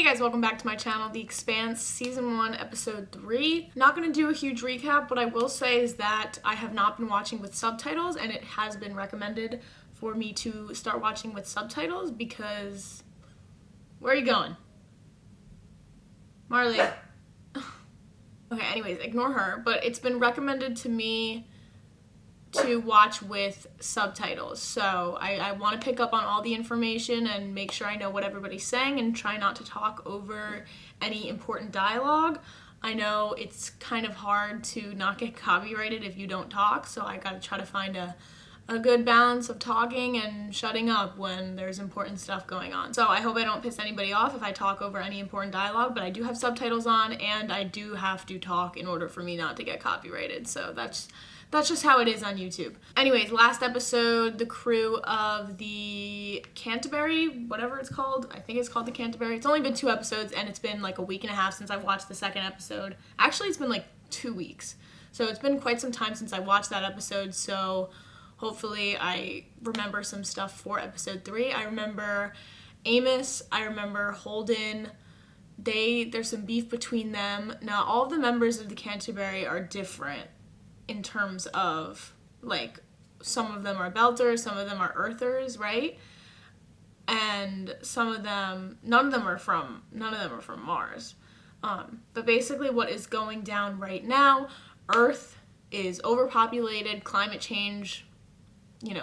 Hey guys, welcome back to my channel, The Expanse, Season 1, Episode 3. Not going to do a huge recap. What I will say is that I have not been watching with subtitles, and it has been recommended for me to start watching with subtitles because... Where are you going? Marley. Okay, anyways, ignore her, but it's been recommended to me to watch with subtitles. So I want to pick up on all the information and make sure I know what everybody's saying and try not to talk over any important dialogue. I know it's kind of hard to not get copyrighted if you don't talk, so I gotta try to find a good balance of talking and shutting up when there's important stuff going on. So I hope I don't piss anybody off if I talk over any important dialogue, but I do have subtitles on and I do have to talk in order for me not to get copyrighted. So that's just how it is on YouTube. Anyways, last episode, the crew of the Canterbury, whatever it's called, I think it's called the Canterbury. It's only been 2 episodes and it's been like a week and a half since I watched the second episode. Actually, it's been like 2 weeks. So it's been quite some time since I watched that episode, so hopefully I remember some stuff for episode 3. I remember Amos, I remember Holden. There's some beef between them. Now, all of the members of the Canterbury are different in terms of, like, some of them are Belters, some of them are Earthers, right? And some of them, none of them are from Mars. But basically what is going down right now, Earth is overpopulated, climate change,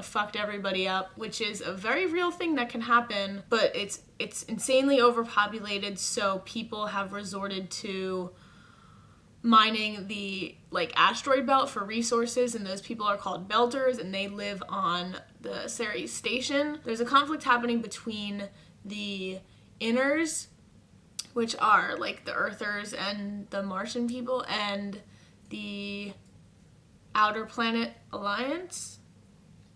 fucked everybody up, which is a very real thing that can happen, but it's insanely overpopulated, so people have resorted to mining the asteroid belt for resources, and those people are called Belters, and they live on the Ceres station. There's a conflict happening between the Inners, which are like the Earthers and the Martian people, and the Outer Planet Alliance.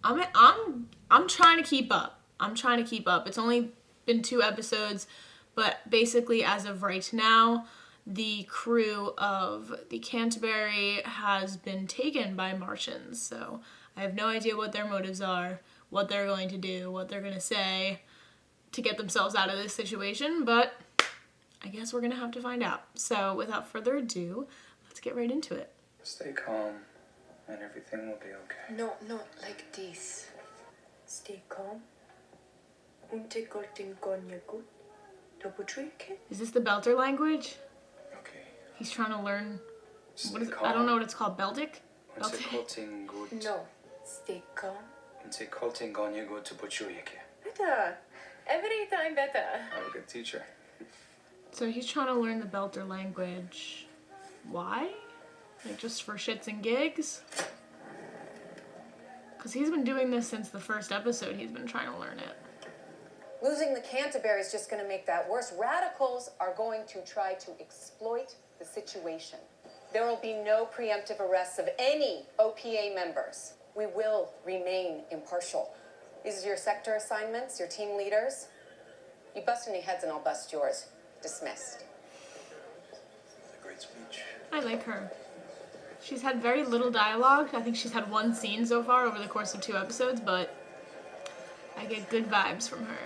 I'm trying to keep up. It's only been 2 episodes, but basically as of right now, the crew of the Canterbury has been taken by Martians. So I have no idea what their motives are, what they're going to do, what they're going to say to get themselves out of this situation, but I guess we're going to have to find out. So without further ado, let's get right into it. Stay calm and everything will be okay. No, not like this. Stay calm. Unte golten gonya gut. Is this the Belter language? Okay. He's trying to learn. What is it? Calm. I don't know what it's called. Beltic? Unte golten gut. No. Stay calm. Unte golten gonya gut to poczujecie. Better. Every time better. I'm a good teacher. So he's trying to learn the Belter language. Why? Like, just for shits and gigs? Because he's been doing this since the first episode. He's been trying to learn it. Losing the Canterbury is just going to make that worse. Radicals are going to try to exploit the situation. There will be no preemptive arrests of any OPA members. We will remain impartial. These are your sector assignments, your team leaders. You bust any heads and I'll bust yours. Dismissed. A great speech. I like her. She's had very little dialogue. I think she's had 1 scene so far over the course of 2 episodes, but I get good vibes from her.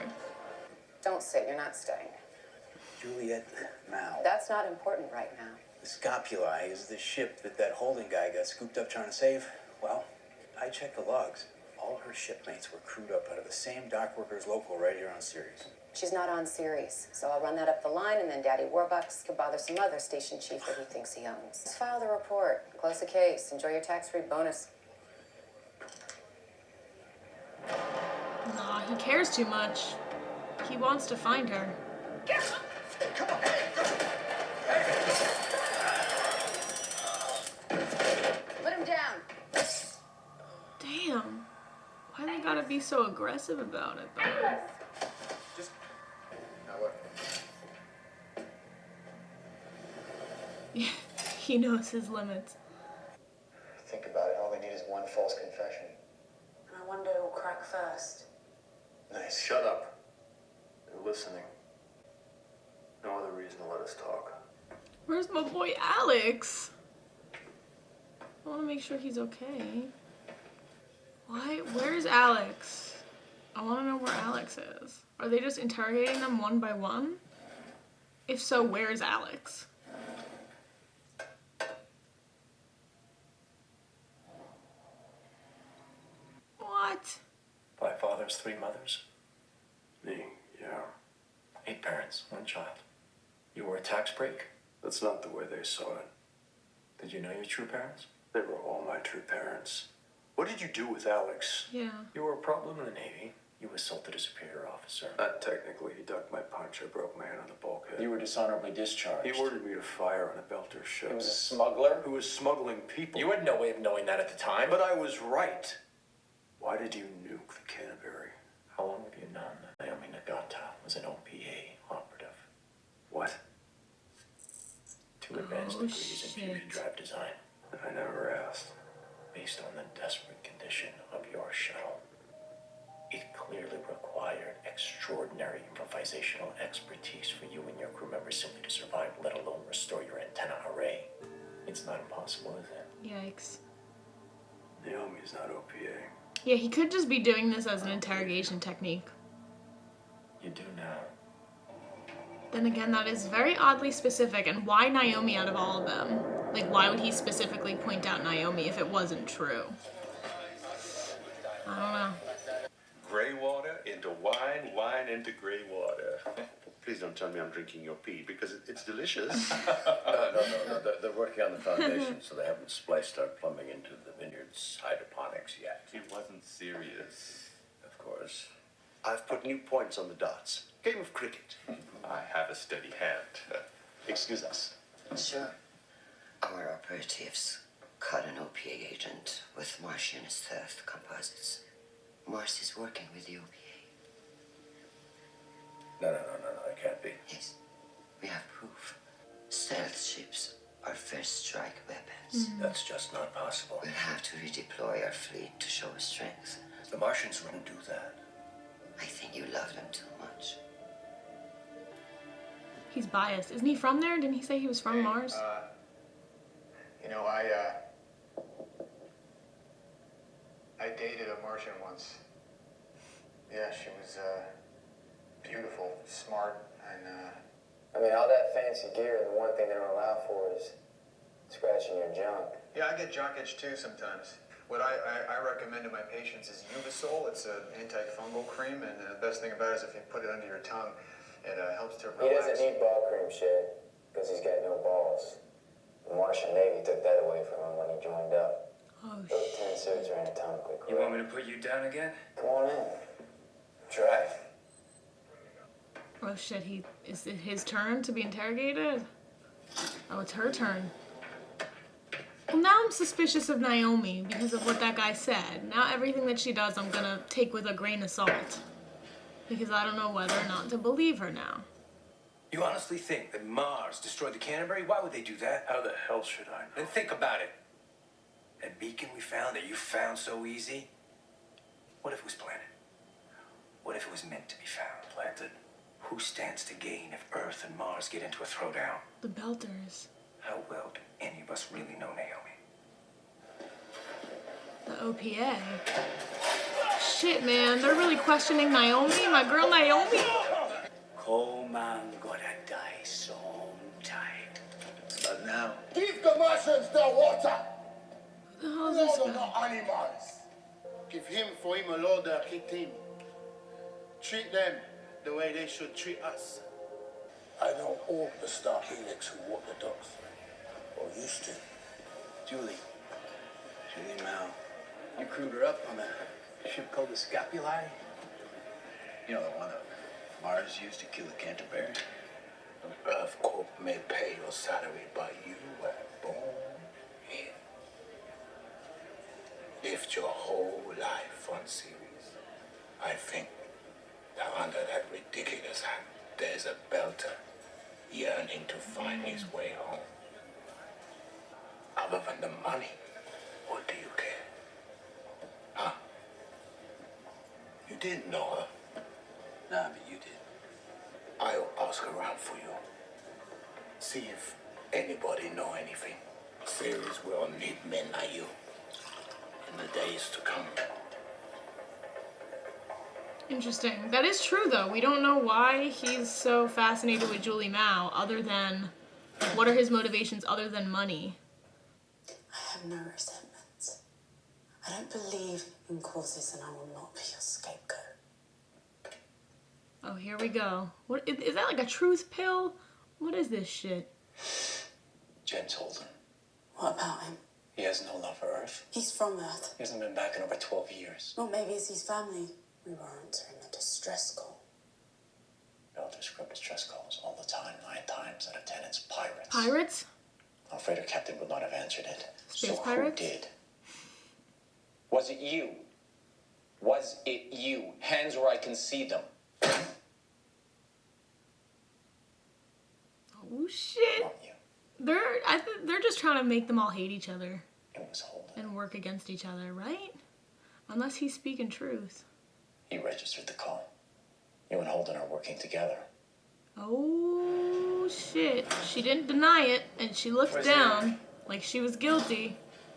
Don't sit, you're not staying. Juliet Mao. That's not important right now. The Scopuli is the ship that Holden guy got scooped up trying to save. Well, I checked the logs. All her shipmates were crewed up out of the same dock workers local right here on Ceres. She's not on Ceres, so I'll run that up the line, and then Daddy Warbucks could bother some other station chief that he thinks he owns. Just file the report, close the case, enjoy your tax-free bonus. Nah, he cares too much. He wants to find her. Come on. Put him down. Damn. Why they gotta be so aggressive about it, though? Just... Now what? Yeah, he knows his limits. Think about it, all they need is one false confession. And I wonder who'll crack first. Nice. Shut up. They're listening. No other reason to let us talk. Where's my boy Alex? I want to make sure he's okay. Why? Where's Alex? I want to know where Alex is. Are they just interrogating them one by one? If so, where's Alex? What? 5 fathers, 3 mothers. Me, yeah. 8 parents, 1 child. You were a tax break? That's not the way they saw it. Did you know your true parents? They were all my true parents. What did you do with Alex? Yeah. You were a problem in the Navy. You assaulted a superior officer. Not technically. He ducked my punch. I broke my hand on the bulkhead. You were dishonorably discharged. He ordered me to fire on a Belter ship. He was a smuggler? Who was smuggling people. You had no way of knowing that at the time. But I was right. Why did you nuke the Canterbury? How long have you known that Naomi Nagata was an OPA operative? What? 2 advanced degrees in fusion shit. drive design. I never asked. Based on the desperate condition of your shuttle, it clearly required extraordinary improvisational expertise for you and your crew members simply to survive, let alone restore your antenna array. It's not impossible, is it? Yikes. Naomi's not OPA. Yeah, he could just be doing this as an interrogation technique. You do now. Then again, that is very oddly specific, and why Naomi out of all of them? Like, why would he specifically point out Naomi if it wasn't true? I don't know. Gray water into wine, wine into gray water. Please don't tell me I'm drinking your pee, because it's delicious. No. They're working on the foundation, so they haven't spliced our plumbing into the vineyard's hydroponics yet. It wasn't serious. Of course. I've put new points on the dots. Game of cricket. I have a steady hand. Excuse us. Sure. Our operatives caught an OPA agent with Martian stealth composites. Mars is working with the OPA. No. It can't be. Yes, we have proof. Stealth ships are first strike weapons. That's just not possible. We'll have to redeploy our fleet to show our strength. The Martians wouldn't do that. I think you love them too much. He's biased. Isn't he from there? Didn't he say he was from Mars? You know, I dated a Martian once. Yeah, she was beautiful, smart, and I mean, all that fancy gear, the one thing they don't allow for is scratching your junk. yeah, I get junk itch too sometimes. What I recommend to my patients is Uvasol. It's an antifungal cream, and the best thing about it is if you put it under your tongue, it helps to relax. He doesn't need ball cream shit, because he's got no balls. The Martian Navy took that away from him when he joined up. Oh, Those 10 suits are anatomically correct. You want me to put you down again? Come on in. Try. Oh shit, is it his turn to be interrogated? Oh, it's her turn. Well, now I'm suspicious of Naomi because of what that guy said. Now everything that she does I'm gonna take with a grain of salt. Because I don't know whether or not to believe her now. You honestly think that Mars destroyed the Canterbury? Why would they do that? How the hell should I know? Then think about it. That beacon we found that you found so easy? What if it was planted? What if it was meant to be found? Planted? Who stands to gain if Earth and Mars get into a throwdown? The Belters. How well do any of us really know Naomi? The OPA. Shit, man. They're really questioning Naomi? My girl Naomi? Coleman gotta die sometime. But now, Give the Martians their water. Who the hell is this No, guy? no animals. Give him for him a loader kicked him. Treat them the way they should treat us. I know all the Star Helix who walk the dogs. Or used to. Julie Mao. You crewed her up on a ship called the Scapuli? You know the one that Mars used to kill the Canterbury? An Earth Corp may pay your salary, but you were born here. Lived your whole life on series. I think that under that ridiculous hat, there's a belter yearning to find his way home. Other than the money, what do you care? Huh? You didn't know her. Nah, but you did. I'll ask around for you. See if anybody know anything. Series will need men like you in the days to come. Interesting. That is true, though. We don't know why he's so fascinated with Julie Mao, other than, what are his motivations other than money? I have no resentments. I don't believe in causes, and I will not be your scapegoat. Oh, here we go. What is that, like a truth pill? What is this shit? James Holden. What about him? He has no love for Earth. He's from Earth. He hasn't been back in over 12 years. Well, maybe it's his family. We were answering a distress call. Belter scrubbed distress calls all the time, 9 times out of 10 it's pirates. Pirates? I'm afraid our captain would not have answered it. Space so pirates? who did? Was it you? Was it you? Hands where I can see them. Oh shit! Not you. I think they're just trying to make them all hate each other It was Holden. and work against each other, right? Unless he's speaking truth. He registered the call. You and Holden are working together. Oh shit! She didn't deny it, and she looked down like she was guilty.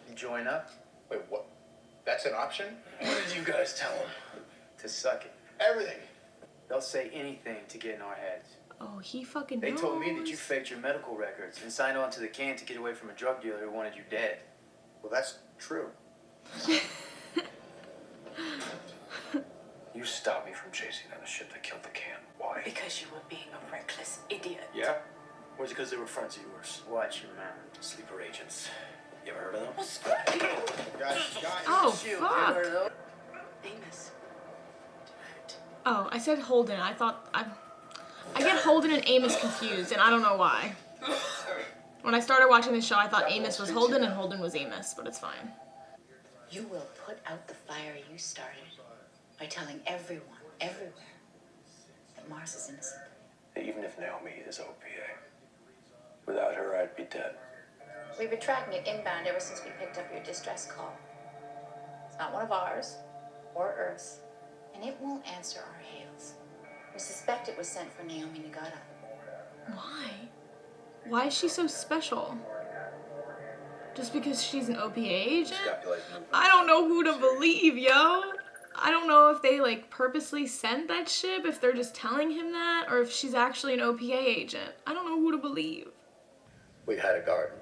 You join up? Wait, what? That's an option? What did you guys tell him? To suck it. Everything. They'll say anything to get in our heads. Oh, he fucking They knows. told me that you faked your medical records and signed on to the can to get away from a drug dealer who wanted you dead. Well, that's true. You stopped me from chasing down the ship that killed the can. Why? Because you were being a reckless idiot. Yeah? Or is it because they were friends of yours? Watch your mouth. Sleeper agents. You ever heard of them? Well, scrap you! Guys, Oh, Shoot, fuck. you heard of them? Amos. Oh, I said Holden. I get Holden and Amos confused, and I don't know why. When I started watching this show, I thought Amos was Holden and Holden was Amos, but it's fine. You will put out the fire you started by telling everyone, everywhere, that Mars is innocent. Even if Naomi is OPA. Without her, I'd be dead. We've been tracking it inbound ever since we picked up your distress call. It's not one of ours, or Earth's, and it won't answer our hails. We suspect it was sent for Naomi Nagata. Why? Why is she so special? Just because she's an OPA agent? I don't know who to believe, yo. I don't know if they like purposely sent that ship, if they're just telling him that, or if she's actually an OPA agent. I don't know who to believe. We had a garden,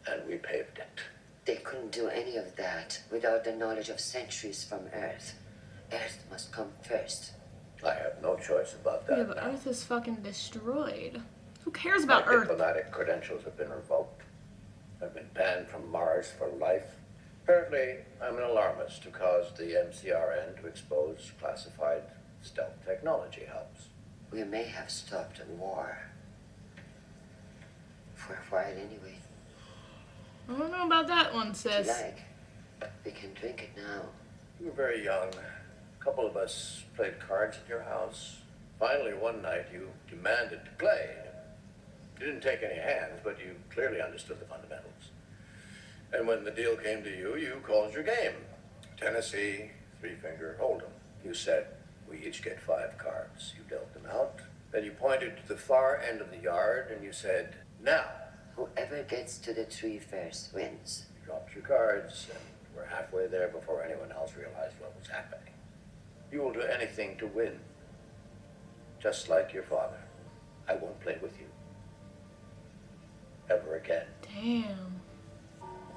and we paved it. They couldn't do any of that without the knowledge of centuries from Earth. Earth must come first. I have no choice about that. Yeah, but now. Earth is fucking destroyed. Who cares about My Earth? diplomatic credentials have been revoked. I've been banned from Mars for life. Apparently, I'm an alarmist who caused the MCRN to expose classified stealth technology hubs. We may have stopped a war. For a while, anyway. I don't know about that one, If you sis. like, we can drink it now. You were very young. A couple of us played cards at your house. Finally, one night, you demanded to play. You didn't take any hands, but you clearly understood the fundamentals. And when the deal came to you, you called your game. Tennessee, 3-finger hold'em. You said, we each get 5 cards. You dealt them out. Then you pointed to the far end of the yard and you said, now. Whoever gets to the tree first wins. You dropped your cards and we're halfway there before anyone else realized what was happening. You will do anything to win. Just like your father. I won't play with you. Ever again. Damn.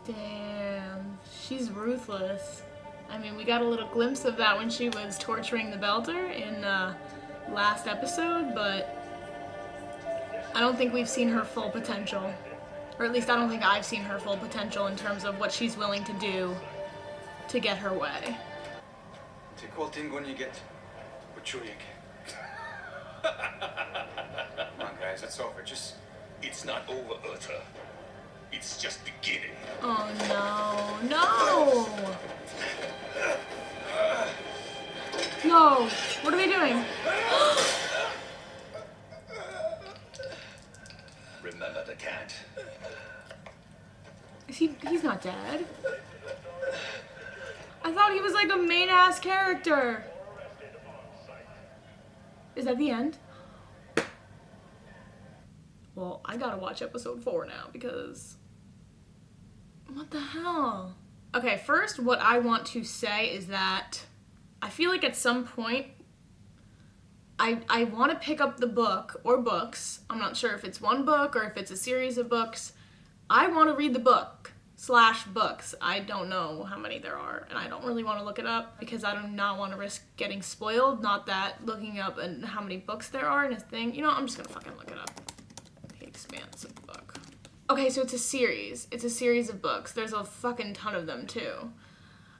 Damn. She's ruthless. I mean, we got a little glimpse of that when she was torturing the Belter in last episode, but I don't think we've seen her full potential. Or at least I don't think I've seen her full potential in terms of what she's willing to do to get her way. Come on, guys, it's over. It's not over, Uta. It's just beginning. Oh no, no! No, what are they doing? Remember the cat. He's not dead. I thought he was like a main ass character. Is that the end? Well, I gotta watch episode 4 now because what the hell? Okay, first what I want to say is that I feel like at some point I want to pick up the book or books. I'm not sure if it's one book or if it's a series of books. I want to read the book/books. I don't know how many there are, and I don't really want to look it up because I do not want to risk getting spoiled. Not that looking up and how many books there are in a thing. You know, I'm just gonna fucking look it up. The Expanse book. Okay, so it's a series. It's a series of books. There's a fucking ton of them too.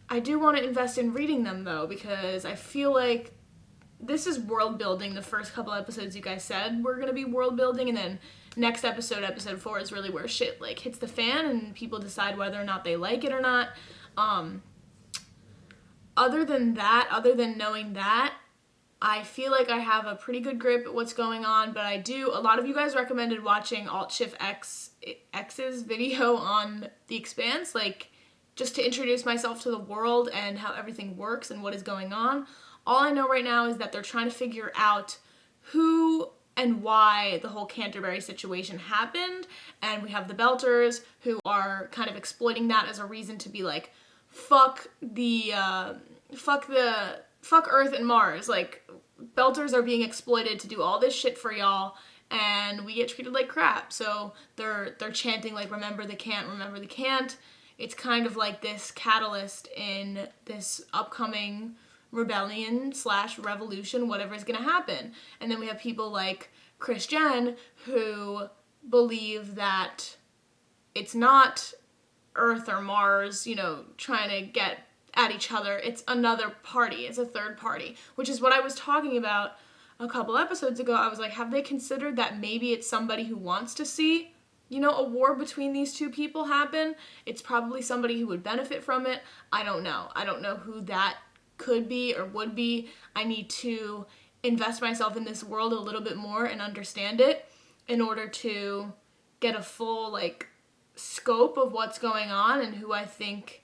I do want to invest in reading them though because I feel like this is world building. The first couple episodes you guys said were gonna be world building, and then next episode, episode 4, is really where shit like hits the fan and people decide whether or not they like it or not. Other than knowing that, I feel like I have a pretty good grip at what's going on, but a lot of you guys recommended watching Alt Shift X's video on The Expanse, like just to introduce myself to the world and how everything works and what is going on. All I know right now is that they're trying to figure out who and why the whole Canterbury situation happened, and we have the Belters who are kind of exploiting that as a reason to be like, fuck Earth and Mars. Like, Belters are being exploited to do all this shit for y'all, and we get treated like crap. So they're chanting like, remember the can't, remember the can't. It's kind of like this catalyst in this upcoming rebellion/revolution, whatever is going to happen. And then we have people like Chris Jen who believe that it's not Earth or Mars, trying to get at each other. It's another party. It's a third party, which is what I was talking about a couple episodes ago. I was like, have they considered that maybe it's somebody who wants to see, a war between these two people happen? It's probably somebody who would benefit from it. I don't know. I don't know who that could be or would be. I need to invest myself in this world a little bit more and understand it in order to get a full scope of what's going on and who I think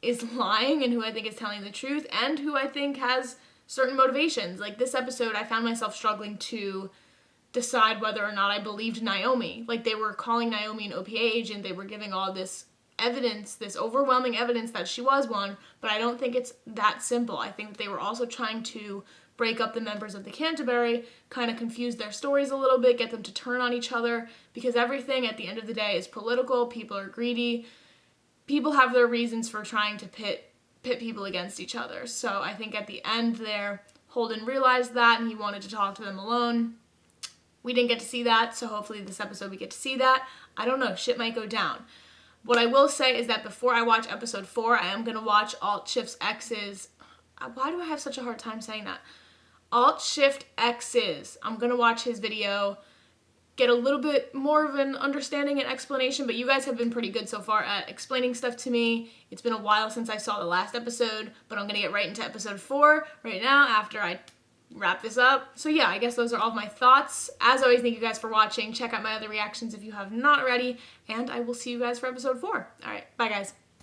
is lying and who I think is telling the truth and who I think has certain motivations. Like this episode, I found myself struggling to decide whether or not I believed Naomi. Like they were calling Naomi an OPA agent. They were giving all this evidence, this overwhelming evidence that she was one, but I don't think it's that simple. I think that they were also trying to break up the members of the Canterbury, kind of confuse their stories a little bit, get them to turn on each other, because everything at the end of the day is political. People are greedy. People have their reasons for trying to pit people against each other. So I think at the end there, Holden realized that and he wanted to talk to them alone. We didn't get to see that, so hopefully this episode we get to see that. I don't know, shit might go down. What I will say is that before I watch episode 4, I am going to watch Alt Shift X's. Why do I have such a hard time saying that? Alt Shift X's. I'm going to watch his video, get a little bit more of an understanding and explanation, but you guys have been pretty good so far at explaining stuff to me. It's been a while since I saw the last episode, but I'm going to get right into episode 4 right now after I wrap this up. So yeah, I guess those are all of my thoughts. As always, thank you guys for watching. Check out my other reactions if you have not already, and I will see you guys for episode 4. All right, bye guys.